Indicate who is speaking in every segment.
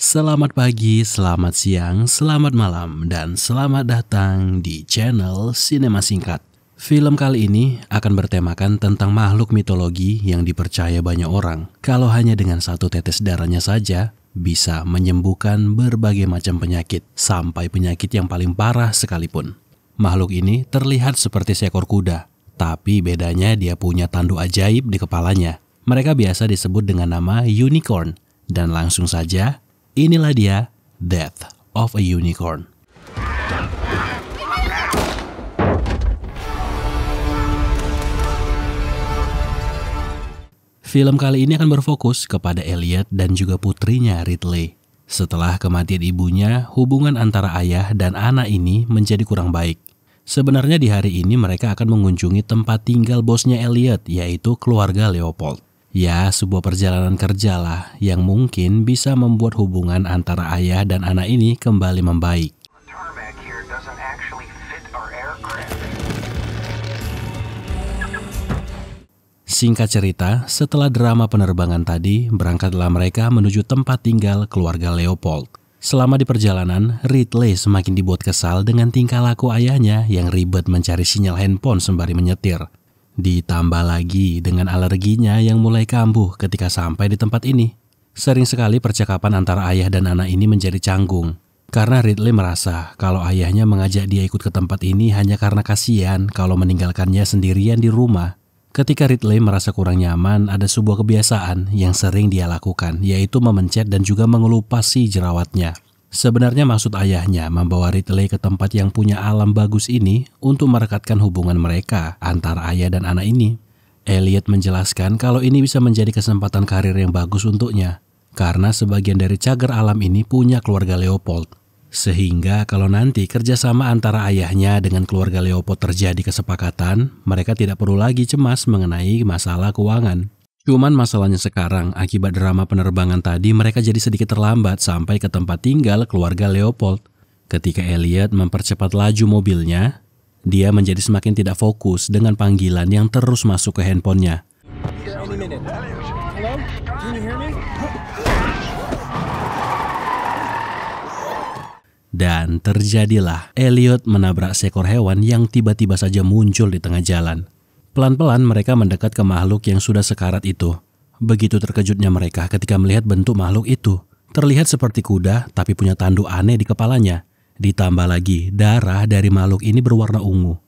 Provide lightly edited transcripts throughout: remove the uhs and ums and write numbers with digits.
Speaker 1: Selamat pagi, selamat siang, selamat malam, dan selamat datang di channel Sinema Singkat. Film kali ini akan bertemakan tentang makhluk mitologi yang dipercaya banyak orang kalau hanya dengan satu tetes darahnya saja bisa menyembuhkan berbagai macam penyakit, sampai penyakit yang paling parah sekalipun. Makhluk ini terlihat seperti seekor kuda, tapi bedanya dia punya tanduk ajaib di kepalanya. Mereka biasa disebut dengan nama unicorn, dan langsung saja, inilah dia, Death of a Unicorn. Film kali ini akan berfokus kepada Elliot dan juga putrinya Ridley. Setelah kematian ibunya, hubungan antara ayah dan anak ini menjadi kurang baik. Sebenarnya di hari ini mereka akan mengunjungi tempat tinggal bosnya Elliot, yaitu keluarga Leopold. Ya, sebuah perjalanan kerja lah yang mungkin bisa membuat hubungan antara ayah dan anak ini kembali membaik. Singkat cerita, setelah drama penerbangan tadi, berangkatlah mereka menuju tempat tinggal keluarga Leopold. Selama di perjalanan, Ridley semakin dibuat kesal dengan tingkah laku ayahnya yang ribet mencari sinyal handphone sembari menyetir. Ditambah lagi dengan alerginya yang mulai kambuh ketika sampai di tempat ini. Sering sekali percakapan antara ayah dan anak ini menjadi canggung. Karena Ridley merasa kalau ayahnya mengajak dia ikut ke tempat ini hanya karena kasihan kalau meninggalkannya sendirian di rumah. Ketika Ridley merasa kurang nyaman, ada sebuah kebiasaan yang sering dia lakukan, yaitu memencet dan juga mengelupasi jerawatnya. Sebenarnya maksud ayahnya membawa Ridley ke tempat yang punya alam bagus ini untuk merekatkan hubungan mereka antara ayah dan anak ini. Elliot menjelaskan kalau ini bisa menjadi kesempatan karir yang bagus untuknya, karena sebagian dari cagar alam ini punya keluarga Leopold. Sehingga kalau nanti kerjasama antara ayahnya dengan keluarga Leopold terjadi kesepakatan, mereka tidak perlu lagi cemas mengenai masalah keuangan. Cuman masalahnya sekarang, akibat drama penerbangan tadi mereka jadi sedikit terlambat sampai ke tempat tinggal keluarga Leopold. Ketika Elliot mempercepat laju mobilnya, dia menjadi semakin tidak fokus dengan panggilan yang terus masuk ke handphonenya. Dan terjadilah, Elliot menabrak seekor hewan yang tiba-tiba saja muncul di tengah jalan. Pelan-pelan mereka mendekat ke makhluk yang sudah sekarat itu. Begitu terkejutnya mereka ketika melihat bentuk makhluk itu. Terlihat seperti kuda tapi punya tanduk aneh di kepalanya. Ditambah lagi, darah dari makhluk ini berwarna ungu.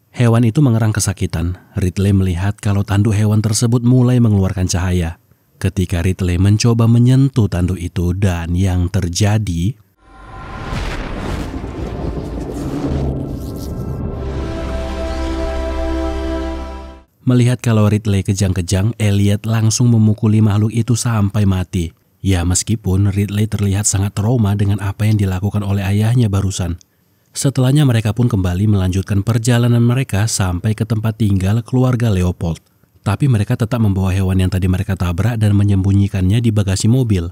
Speaker 1: Hewan itu mengerang kesakitan. Ridley melihat kalau tanduk hewan tersebut mulai mengeluarkan cahaya. Ketika Ridley mencoba menyentuh tanduk itu dan yang terjadi... Melihat kalau Ridley kejang-kejang, Elliot langsung memukuli makhluk itu sampai mati. Ya, meskipun Ridley terlihat sangat trauma dengan apa yang dilakukan oleh ayahnya barusan. Setelahnya mereka pun kembali melanjutkan perjalanan mereka sampai ke tempat tinggal keluarga Leopold. Tapi mereka tetap membawa hewan yang tadi mereka tabrak dan menyembunyikannya di bagasi mobil.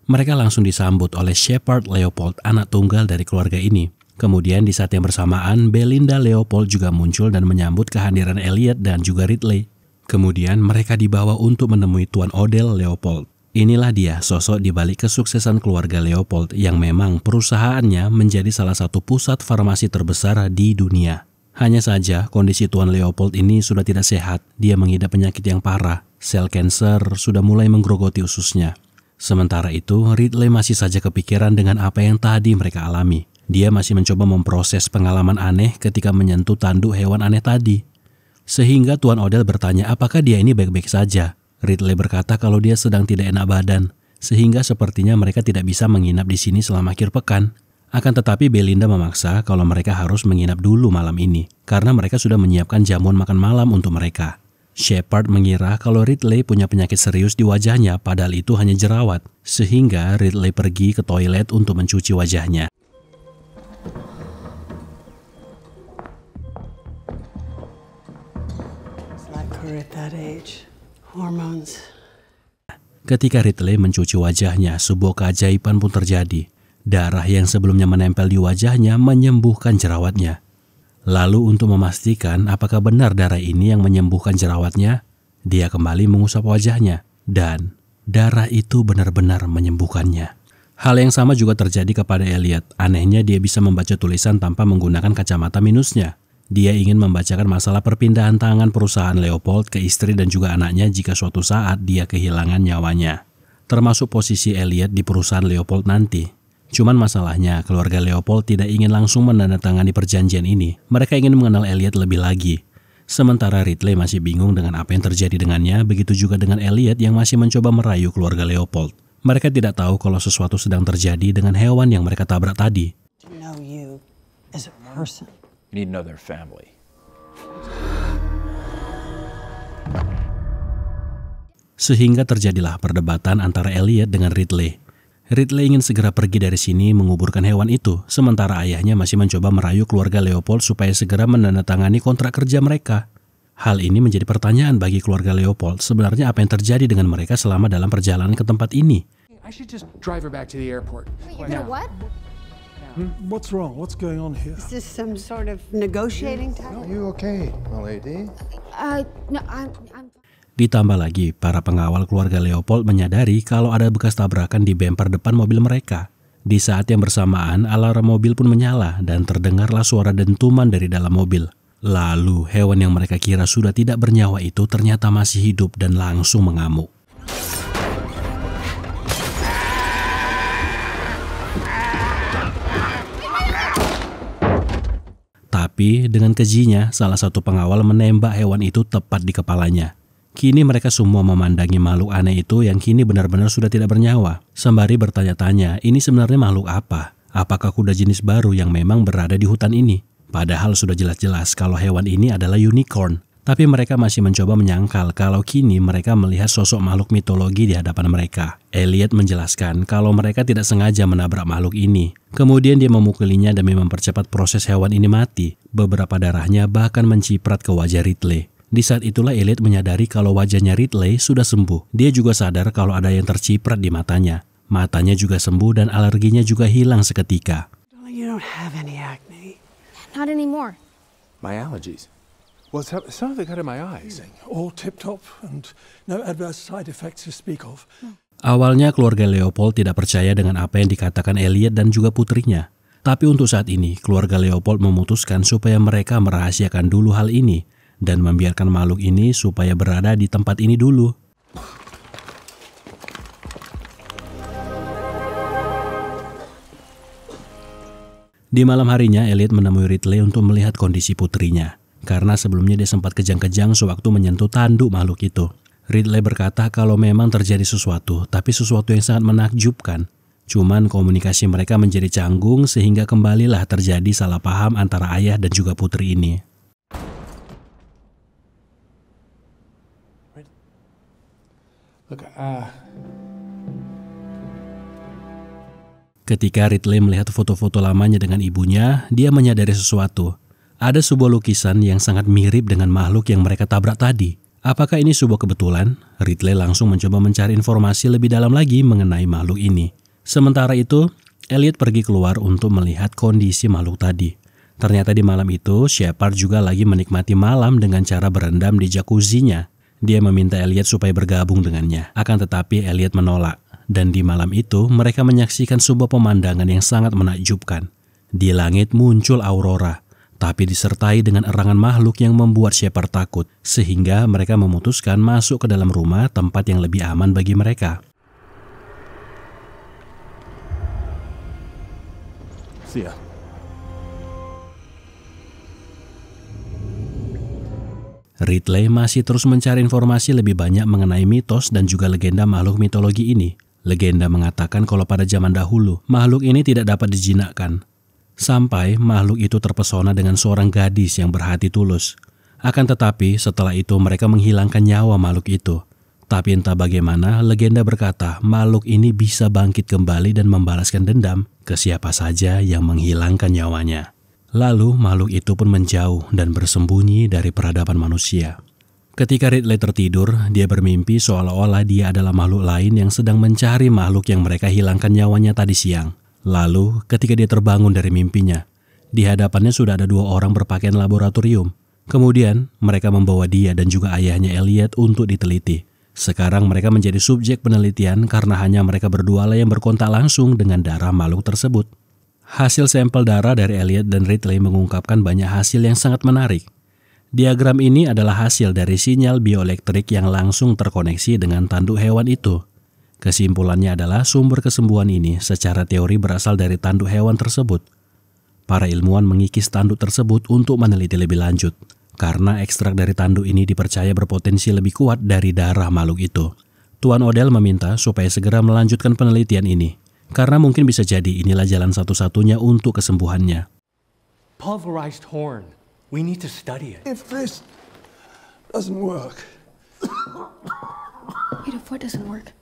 Speaker 1: Mereka langsung disambut oleh Shepard Leopold, anak tunggal dari keluarga ini. Kemudian di saat yang bersamaan, Belinda Leopold juga muncul dan menyambut kehadiran Elliot dan juga Ridley. Kemudian mereka dibawa untuk menemui Tuan Odell Leopold. Inilah dia sosok di balik kesuksesan keluarga Leopold yang memang perusahaannya menjadi salah satu pusat farmasi terbesar di dunia. Hanya saja kondisi Tuan Leopold ini sudah tidak sehat, dia mengidap penyakit yang parah. Sel kanker sudah mulai menggerogoti ususnya. Sementara itu, Ridley masih saja kepikiran dengan apa yang tadi mereka alami. Dia masih mencoba memproses pengalaman aneh ketika menyentuh tanduk hewan aneh tadi. Sehingga Tuan Odell bertanya apakah dia ini baik-baik saja. Ridley berkata kalau dia sedang tidak enak badan, sehingga sepertinya mereka tidak bisa menginap di sini selama akhir pekan. Akan tetapi Belinda memaksa kalau mereka harus menginap dulu malam ini, karena mereka sudah menyiapkan jamuan makan malam untuk mereka. Shepard mengira kalau Ridley punya penyakit serius di wajahnya, padahal itu hanya jerawat. Sehingga Ridley pergi ke toilet untuk mencuci wajahnya. Ketika Ridley mencuci wajahnya, sebuah keajaiban pun terjadi. Darah yang sebelumnya menempel di wajahnya menyembuhkan jerawatnya. Lalu untuk memastikan apakah benar darah ini yang menyembuhkan jerawatnya, dia kembali mengusap wajahnya dan darah itu benar-benar menyembuhkannya. Hal yang sama juga terjadi kepada Elliot. Anehnya dia bisa membaca tulisan tanpa menggunakan kacamata minusnya. Dia ingin membacakan masalah perpindahan tangan perusahaan Leopold ke istri dan juga anaknya jika suatu saat dia kehilangan nyawanya. Termasuk posisi Elliot di perusahaan Leopold nanti. Cuman masalahnya, keluarga Leopold tidak ingin langsung menandatangani perjanjian ini. Mereka ingin mengenal Elliot lebih lagi. Sementara Ridley masih bingung dengan apa yang terjadi dengannya, begitu juga dengan Elliot yang masih mencoba merayu keluarga Leopold. Mereka tidak tahu kalau sesuatu sedang terjadi dengan hewan yang mereka tabrak tadi. Sehingga terjadilah perdebatan antara Elliot dengan Ridley. Ridley ingin segera pergi dari sini menguburkan hewan itu, sementara ayahnya masih mencoba merayu keluarga Leopold supaya segera menandatangani kontrak kerja mereka. Hal ini menjadi pertanyaan bagi keluarga Leopold, sebenarnya apa yang terjadi dengan mereka selama dalam perjalanan ke tempat ini.
Speaker 2: I should just drive her back to the airport.
Speaker 3: Wait, you're gonna what?
Speaker 4: What's wrong? What's going on here?
Speaker 3: Is this some sort of negotiating type?
Speaker 5: Are you okay, my lady?
Speaker 3: No, I'm
Speaker 1: Ditambah lagi, para pengawal keluarga Leopold menyadari kalau ada bekas tabrakan di bemper depan mobil mereka. Di saat yang bersamaan, alarm mobil pun menyala dan terdengarlah suara dentuman dari dalam mobil. Lalu, hewan yang mereka kira sudah tidak bernyawa itu ternyata masih hidup dan langsung mengamuk. Tapi dengan kejinya, salah satu pengawal menembak hewan itu tepat di kepalanya. Kini mereka semua memandangi makhluk aneh itu yang kini benar-benar sudah tidak bernyawa. Sembari bertanya-tanya, ini sebenarnya makhluk apa? Apakah kuda jenis baru yang memang berada di hutan ini? Padahal sudah jelas-jelas kalau hewan ini adalah unicorn. Tapi mereka masih mencoba menyangkal kalau kini mereka melihat sosok makhluk mitologi di hadapan mereka. Elliot menjelaskan kalau mereka tidak sengaja menabrak makhluk ini. Kemudian dia memukulinya demi mempercepat proses hewan ini mati. Beberapa darahnya bahkan menciprat ke wajah Ridley. Di saat itulah Elliot menyadari kalau wajahnya Ridley sudah sembuh. Dia juga sadar kalau ada yang terciprat di matanya. Matanya juga sembuh dan alerginya juga hilang seketika.
Speaker 3: You don't have any acne.
Speaker 6: Not anymore.
Speaker 2: My allergies. Well, something got in my eyes.
Speaker 4: All tip-top and no adverse side effects to speak of.
Speaker 1: Awalnya keluarga Leopold tidak percaya dengan apa yang dikatakan Elliot dan juga putrinya. Tapi untuk saat ini, keluarga Leopold memutuskan supaya mereka merahasiakan dulu hal ini dan membiarkan makhluk ini supaya berada di tempat ini dulu. Di malam harinya, Elliot menemui Ridley untuk melihat kondisi putrinya. Karena sebelumnya dia sempat kejang-kejang sewaktu menyentuh tanduk makhluk itu. Ridley berkata kalau memang terjadi sesuatu, tapi sesuatu yang sangat menakjubkan. Cuman komunikasi mereka menjadi canggung sehingga kembalilah terjadi salah paham antara ayah dan juga putri ini. Ketika Ridley melihat foto-foto lamanya dengan ibunya, dia menyadari sesuatu. Ada sebuah lukisan yang sangat mirip dengan makhluk yang mereka tabrak tadi. Apakah ini sebuah kebetulan? Ridley langsung mencoba mencari informasi lebih dalam lagi mengenai makhluk ini. Sementara itu, Elliot pergi keluar untuk melihat kondisi makhluk tadi. Ternyata di malam itu, Shepard juga lagi menikmati malam dengan cara berendam di jacuzzinya. Dia meminta Elliot supaya bergabung dengannya. Akan tetapi Elliot menolak. Dan di malam itu, mereka menyaksikan sebuah pemandangan yang sangat menakjubkan. Di langit muncul aurora, tapi disertai dengan erangan makhluk yang membuat Shepard takut. Sehingga mereka memutuskan masuk ke dalam rumah tempat yang lebih aman bagi mereka.
Speaker 2: See ya.
Speaker 1: Ridley masih terus mencari informasi lebih banyak mengenai mitos dan juga legenda makhluk mitologi ini. Legenda mengatakan kalau pada zaman dahulu, makhluk ini tidak dapat dijinakkan. Sampai makhluk itu terpesona dengan seorang gadis yang berhati tulus. Akan tetapi setelah itu mereka menghilangkan nyawa makhluk itu. Tapi entah bagaimana, legenda berkata makhluk ini bisa bangkit kembali dan membalaskan dendam ke siapa saja yang menghilangkan nyawanya. Lalu makhluk itu pun menjauh dan bersembunyi dari peradaban manusia. Ketika Ridley tertidur, dia bermimpi seolah-olah dia adalah makhluk lain yang sedang mencari makhluk yang mereka hilangkan nyawanya tadi siang. Lalu ketika dia terbangun dari mimpinya, di hadapannya sudah ada 2 orang berpakaian laboratorium. Kemudian mereka membawa dia dan juga ayahnya Elliot untuk diteliti. Sekarang mereka menjadi subjek penelitian karena hanya mereka berdua lah yang berkontak langsung dengan darah makhluk tersebut. Hasil sampel darah dari Elliot dan Ridley mengungkapkan banyak hasil yang sangat menarik. Diagram ini adalah hasil dari sinyal bioelektrik yang langsung terkoneksi dengan tanduk hewan itu. Kesimpulannya adalah sumber kesembuhan ini secara teori berasal dari tanduk hewan tersebut. Para ilmuwan mengikis tanduk tersebut untuk meneliti lebih lanjut, karena ekstrak dari tanduk ini dipercaya berpotensi lebih kuat dari darah makhluk itu. Tuan Odell meminta supaya segera melanjutkan penelitian ini, karena mungkin bisa jadi inilah jalan satu-satunya untuk kesembuhannya.
Speaker 6: Pulverized horn. We need to study it.
Speaker 4: If this doesn't work,
Speaker 7: Wait, if what doesn't work?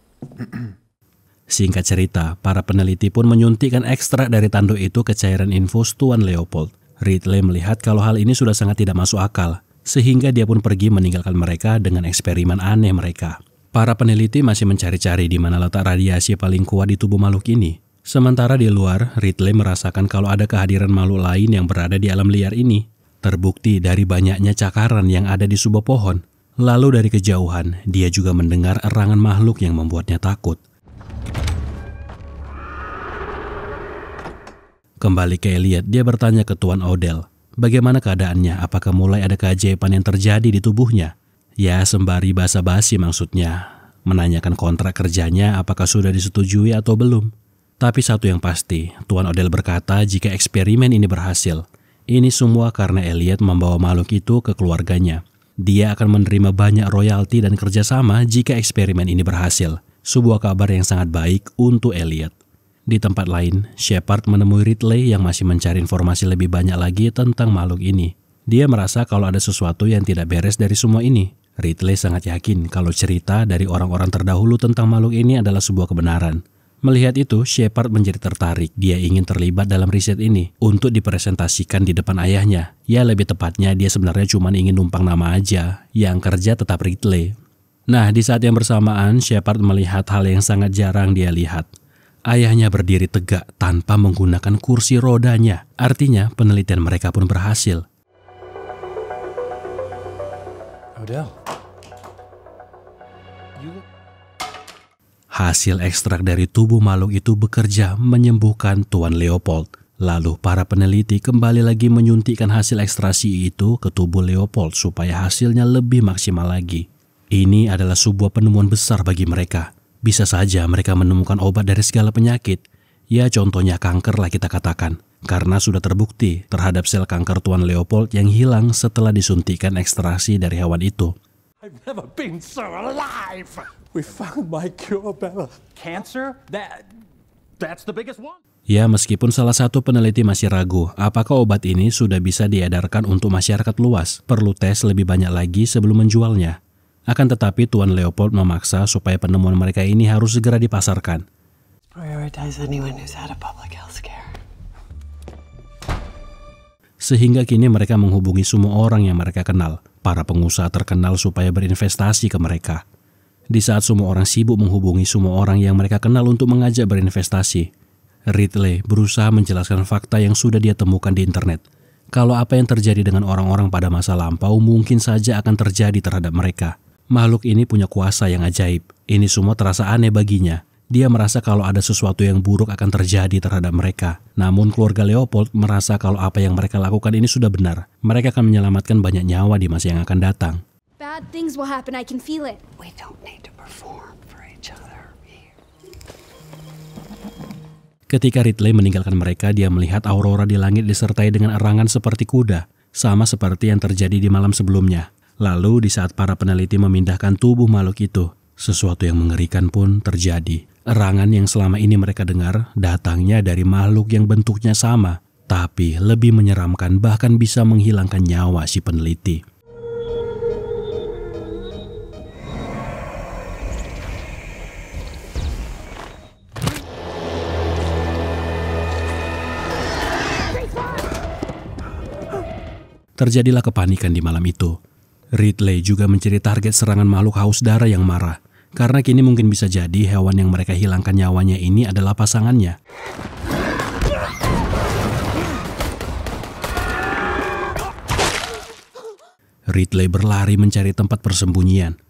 Speaker 1: Singkat cerita, para peneliti pun menyuntikkan ekstrak dari tanduk itu ke cairan infus Tuan Leopold. Ridley melihat kalau hal ini sudah sangat tidak masuk akal, sehingga dia pun pergi meninggalkan mereka dengan eksperimen aneh mereka. Para peneliti masih mencari-cari di mana letak radiasi paling kuat di tubuh makhluk ini. Sementara di luar, Ridley merasakan kalau ada kehadiran makhluk lain yang berada di alam liar ini. Terbukti dari banyaknya cakaran yang ada di sebuah pohon. Lalu dari kejauhan, dia juga mendengar erangan makhluk yang membuatnya takut. Kembali ke Elliot, dia bertanya ke Tuan Odell, bagaimana keadaannya, apakah mulai ada keajaiban yang terjadi di tubuhnya? Ya, sembari basa-basi maksudnya, menanyakan kontrak kerjanya apakah sudah disetujui atau belum. Tapi satu yang pasti, Tuan Odell berkata jika eksperimen ini berhasil, ini semua karena Elliot membawa makhluk itu ke keluarganya. Dia akan menerima banyak royalti dan kerjasama jika eksperimen ini berhasil. Sebuah kabar yang sangat baik untuk Elliot. Di tempat lain, Shepard menemui Ridley yang masih mencari informasi lebih banyak lagi tentang makhluk ini. Dia merasa kalau ada sesuatu yang tidak beres dari semua ini. Ridley sangat yakin kalau cerita dari orang-orang terdahulu tentang makhluk ini adalah sebuah kebenaran. Melihat itu, Shepard menjadi tertarik. Dia ingin terlibat dalam riset ini untuk dipresentasikan di depan ayahnya. Ya, lebih tepatnya dia sebenarnya cuma ingin numpang nama aja. Yang kerja tetap Ridley. Nah, di saat yang bersamaan, Shepard melihat hal yang sangat jarang dia lihat. Ayahnya berdiri tegak tanpa menggunakan kursi rodanya. Artinya, penelitian mereka pun berhasil.
Speaker 2: Odell.
Speaker 1: Hasil ekstrak dari tubuh makhluk itu bekerja menyembuhkan Tuan Leopold. Lalu para peneliti kembali lagi menyuntikkan hasil ekstrasi itu ke tubuh Leopold supaya hasilnya lebih maksimal lagi. Ini adalah sebuah penemuan besar bagi mereka. Bisa saja mereka menemukan obat dari segala penyakit. Ya, contohnya kanker lah kita katakan. Karena sudah terbukti terhadap sel kanker Tuan Leopold yang hilang setelah disuntikkan ekstrasi dari hewan itu.
Speaker 6: I've never been so alive.
Speaker 4: we found my cure, Bella.
Speaker 6: Cancer? That's the biggest one.
Speaker 1: Ya, meskipun salah satu peneliti masih ragu apakah obat ini sudah bisa diedarkan untuk masyarakat luas, perlu tes lebih banyak lagi sebelum menjualnya. Akan tetapi Tuan Leopold memaksa supaya penemuan mereka ini harus segera dipasarkan.
Speaker 3: Prioritize anyone who's had a public health scare.
Speaker 1: Sehingga kini mereka menghubungi semua orang yang mereka kenal, para pengusaha terkenal supaya berinvestasi ke mereka. Di saat semua orang sibuk menghubungi semua orang yang mereka kenal untuk mengajak berinvestasi, Ridley berusaha menjelaskan fakta yang sudah dia temukan di internet. Kalau apa yang terjadi dengan orang-orang pada masa lampau mungkin saja akan terjadi terhadap mereka. Makhluk ini punya kuasa yang ajaib. Ini semua terasa aneh baginya. Dia merasa kalau ada sesuatu yang buruk akan terjadi terhadap mereka. Namun keluarga Leopold merasa kalau apa yang mereka lakukan ini sudah benar. Mereka akan menyelamatkan banyak nyawa di masa yang akan datang.
Speaker 7: Bad things will happen, I can feel it.
Speaker 3: We don't need to perform for each other here.
Speaker 1: Ketika Ridley meninggalkan mereka, dia melihat aurora di langit disertai dengan erangan seperti kuda, sama seperti yang terjadi di malam sebelumnya. Lalu di saat para peneliti memindahkan tubuh makhluk itu, sesuatu yang mengerikan pun terjadi. Erangan yang selama ini mereka dengar datangnya dari makhluk yang bentuknya sama, tapi lebih menyeramkan bahkan bisa menghilangkan nyawa si peneliti. Terjadilah kepanikan di malam itu. Ridley juga mencari target serangan makhluk haus darah yang marah. Karena kini mungkin bisa jadi hewan yang mereka hilangkan nyawanya ini adalah pasangannya. Ridley berlari mencari tempat persembunyian.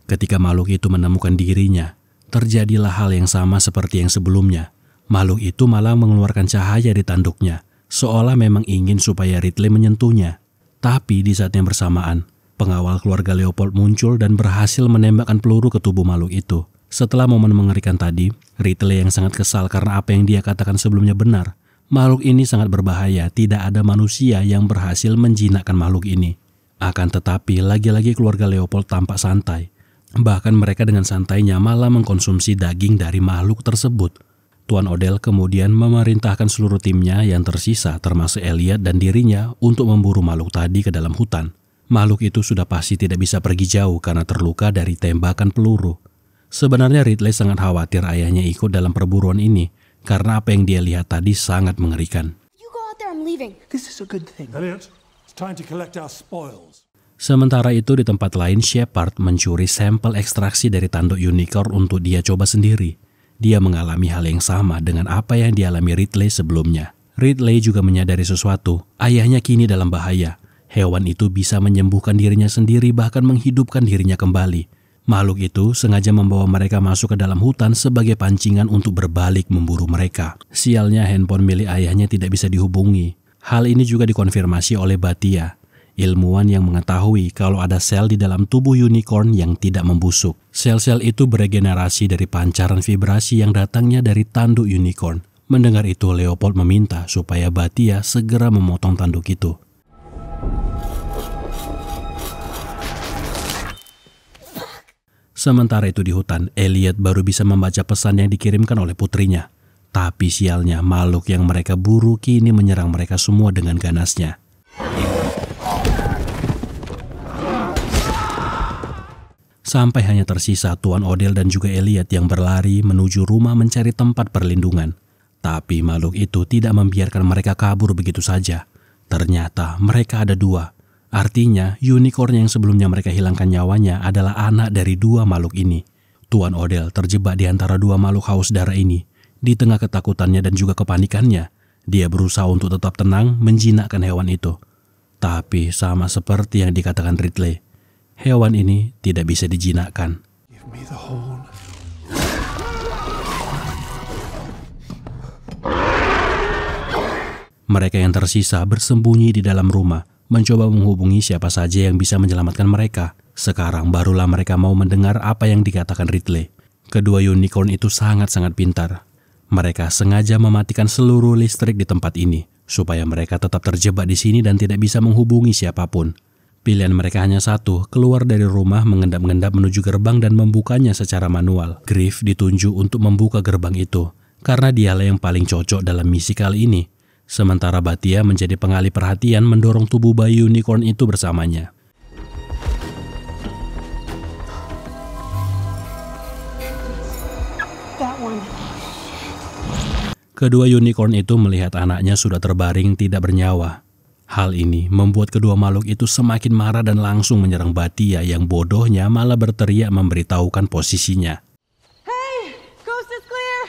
Speaker 1: Ketika makhluk itu menemukan dirinya, terjadilah hal yang sama seperti yang sebelumnya. Makhluk itu malah mengeluarkan cahaya di tanduknya, seolah memang ingin supaya Ridley menyentuhnya. Tapi di saat yang bersamaan, pengawal keluarga Leopold muncul dan berhasil menembakkan peluru ke tubuh makhluk itu. Setelah momen mengerikan tadi, Ridley yang sangat kesal karena apa yang dia katakan sebelumnya benar. Makhluk ini sangat berbahaya, tidak ada manusia yang berhasil menjinakkan makhluk ini. Akan tetapi, lagi-lagi keluarga Leopold tampak santai. Bahkan mereka dengan santainya malah mengkonsumsi daging dari makhluk tersebut. Tuan Odell kemudian memerintahkan seluruh timnya yang tersisa termasuk Elliot dan dirinya untuk memburu makhluk tadi ke dalam hutan. Makhluk itu sudah pasti tidak bisa pergi jauh karena terluka dari tembakan peluru. Sebenarnya Ridley sangat khawatir ayahnya ikut dalam perburuan ini karena apa yang dia lihat tadi sangat mengerikan.
Speaker 7: You go out there, I'm leaving.
Speaker 5: This is a good thing.
Speaker 4: Elliot, it's time to collect our spoils.
Speaker 1: Sementara itu di tempat lain Shepard mencuri sampel ekstraksi dari tanduk unicorn untuk dia coba sendiri. Dia mengalami hal yang sama dengan apa yang dialami Ridley sebelumnya. Ridley juga menyadari sesuatu, ayahnya kini dalam bahaya. Hewan itu bisa menyembuhkan dirinya sendiri bahkan menghidupkan dirinya kembali. Makhluk itu sengaja membawa mereka masuk ke dalam hutan sebagai pancingan untuk berbalik memburu mereka. Sialnya handphone milik ayahnya tidak bisa dihubungi. Hal ini juga dikonfirmasi oleh Batia, ilmuwan yang mengetahui kalau ada sel di dalam tubuh unicorn yang tidak membusuk. Sel-sel itu beregenerasi dari pancaran vibrasi yang datangnya dari tanduk unicorn. Mendengar itu, Leopold meminta supaya Batia segera memotong tanduk itu. Sementara itu di hutan, Elliot baru bisa membaca pesan yang dikirimkan oleh putrinya. Tapi sialnya, makhluk yang mereka buru kini menyerang mereka semua dengan ganasnya. Sampai hanya tersisa Tuan Odell dan juga Elliot yang berlari menuju rumah mencari tempat perlindungan. Tapi makhluk itu tidak membiarkan mereka kabur begitu saja. Ternyata mereka ada dua. Artinya unicorn yang sebelumnya mereka hilangkan nyawanya adalah anak dari dua makhluk ini. Tuan Odell terjebak di antara dua makhluk haus darah ini. Di tengah ketakutannya dan juga kepanikannya, dia berusaha untuk tetap tenang menjinakkan hewan itu. Tapi sama seperti yang dikatakan Ridley, hewan ini tidak bisa dijinakkan.
Speaker 2: Give me the horn.
Speaker 1: Mereka yang tersisa bersembunyi di dalam rumah, mencoba menghubungi siapa saja yang bisa menyelamatkan mereka. Sekarang barulah mereka mau mendengar apa yang dikatakan Ridley. Kedua unicorn itu sangat-sangat pintar. Mereka sengaja mematikan seluruh listrik di tempat ini, supaya mereka tetap terjebak di sini dan tidak bisa menghubungi siapapun. Pilihan mereka hanya satu, keluar dari rumah mengendap-endap menuju gerbang dan membukanya secara manual. Griff ditunjuk untuk membuka gerbang itu, karena dialah yang paling cocok dalam misi kali ini. Sementara Batia menjadi pengalih perhatian mendorong tubuh bayi unicorn itu bersamanya. Kedua unicorn itu melihat anaknya sudah terbaring tidak bernyawa. Hal ini membuat kedua makhluk itu semakin marah dan langsung menyerang Batia yang bodohnya malah berteriak memberitahukan posisinya.
Speaker 3: Hey, coast is clear.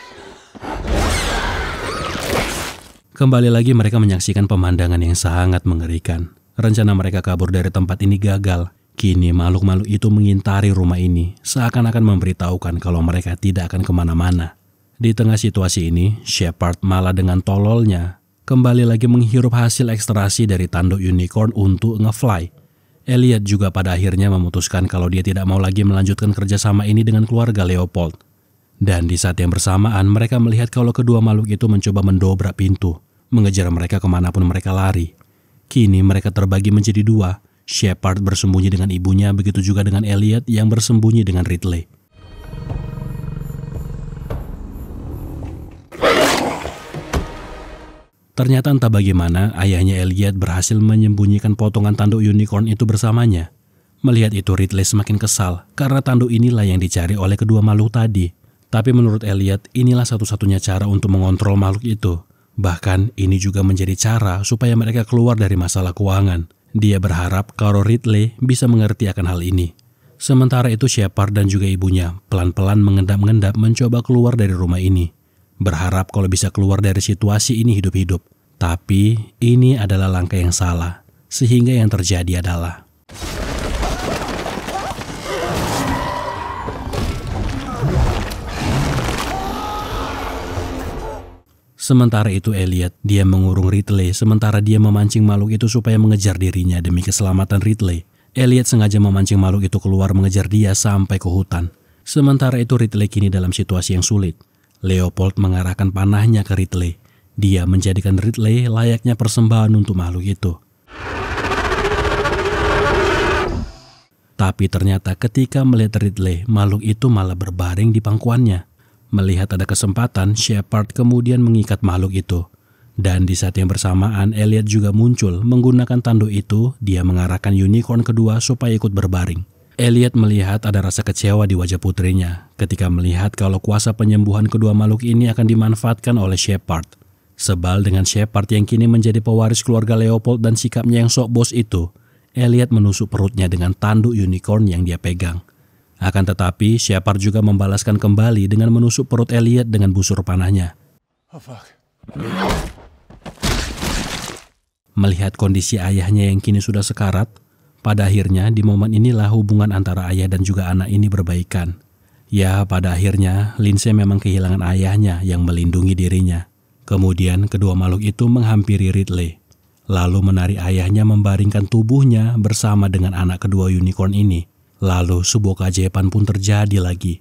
Speaker 1: Kembali lagi mereka menyaksikan pemandangan yang sangat mengerikan. Rencana mereka kabur dari tempat ini gagal. Kini makhluk-makhluk itu mengintari rumah ini, seakan-akan memberitahukan kalau mereka tidak akan kemana-mana. Di tengah situasi ini, Shepard malah dengan tololnya kembali lagi menghirup hasil ekstraksi dari tanduk unicorn untuk nge-fly. Elliot juga pada akhirnya memutuskan kalau dia tidak mau lagi melanjutkan kerjasama ini dengan keluarga Leopold. Dan di saat yang bersamaan mereka melihat kalau kedua makhluk itu mencoba mendobrak pintu, mengejar mereka kemanapun mereka lari. Kini mereka terbagi menjadi dua. Shepard bersembunyi dengan ibunya, begitu juga dengan Elliot yang bersembunyi dengan Ridley. Ternyata entah bagaimana ayahnya Elliot berhasil menyembunyikan potongan tanduk unicorn itu bersamanya. Melihat itu Ridley semakin kesal karena tanduk inilah yang dicari oleh kedua makhluk tadi. Tapi menurut Elliot inilah satu-satunya cara untuk mengontrol makhluk itu. Bahkan ini juga menjadi cara supaya mereka keluar dari masalah keuangan. Dia berharap kalau Ridley bisa mengerti akan hal ini. Sementara itu Shepard dan juga ibunya pelan-pelan mengendap-endap mencoba keluar dari rumah ini. Berharap kalau bisa keluar dari situasi ini hidup-hidup. Tapi ini adalah langkah yang salah. Sehingga yang terjadi adalah Sementara itu Elliot, dia mengurung Ridley sementara dia memancing makhluk itu supaya mengejar dirinya demi keselamatan Ridley. Elliot sengaja memancing makhluk itu keluar mengejar dia sampai ke hutan. Sementara itu Ridley kini dalam situasi yang sulit. Leopold mengarahkan panahnya ke Ridley. Dia menjadikan Ridley layaknya persembahan untuk makhluk itu. Tapi ternyata ketika melihat Ridley, makhluk itu malah berbaring di pangkuannya. Melihat ada kesempatan, Shepard kemudian mengikat makhluk itu. Dan di saat yang bersamaan, Elliot juga muncul. Menggunakan tanduk itu, dia mengarahkan unicorn kedua supaya ikut berbaring. Elliot melihat ada rasa kecewa di wajah putrinya ketika melihat kalau kuasa penyembuhan kedua makhluk ini akan dimanfaatkan oleh Shepard. Sebal dengan Shepard yang kini menjadi pewaris keluarga Leopold dan sikapnya yang sok bos itu, Elliot menusuk perutnya dengan tanduk unicorn yang dia pegang. Akan tetapi, Shepard juga membalaskan kembali dengan menusuk perut Elliot dengan busur panahnya.
Speaker 4: Oh, fuck.
Speaker 1: Melihat kondisi ayahnya yang kini sudah sekarat, pada akhirnya di momen inilah hubungan antara ayah dan juga anak ini berbaikan. Ya, pada akhirnya Lindsay memang kehilangan ayahnya yang melindungi dirinya. Kemudian kedua makhluk itu menghampiri Ridley, lalu menarik ayahnya membaringkan tubuhnya bersama dengan anak kedua unicorn ini. Lalu sebuah keajaiban pun terjadi lagi.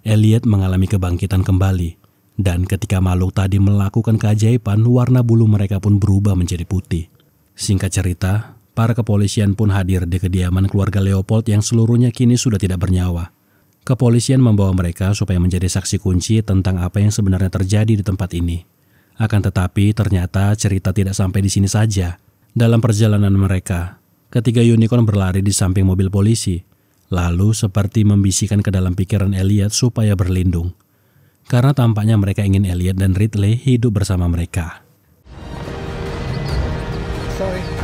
Speaker 1: Elliot mengalami kebangkitan kembali, dan ketika makhluk tadi melakukan keajaiban, warna bulu mereka pun berubah menjadi putih. Singkat cerita, para kepolisian pun hadir di kediaman keluarga Leopold yang seluruhnya kini sudah tidak bernyawa. Kepolisian membawa mereka supaya menjadi saksi kunci tentang apa yang sebenarnya terjadi di tempat ini. Akan tetapi ternyata cerita tidak sampai di sini saja. Dalam perjalanan mereka, ketiga unicorn berlari di samping mobil polisi, lalu seperti membisikkan ke dalam pikiran Elliot supaya berlindung. Karena tampaknya mereka ingin Elliot dan Ridley hidup bersama mereka.
Speaker 5: Sorry.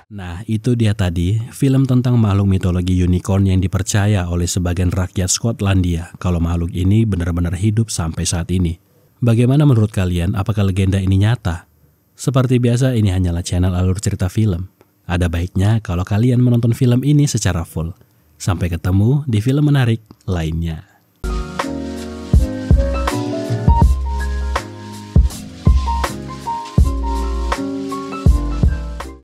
Speaker 1: Nah, itu dia tadi, film tentang makhluk mitologi unicorn yang dipercaya oleh sebagian rakyat Skotlandia kalau makhluk ini benar-benar hidup sampai saat ini. Bagaimana menurut kalian, apakah legenda ini nyata? Seperti biasa, ini hanyalah channel alur cerita film. Ada baiknya kalau kalian menonton film ini secara full. Sampai ketemu di film menarik lainnya.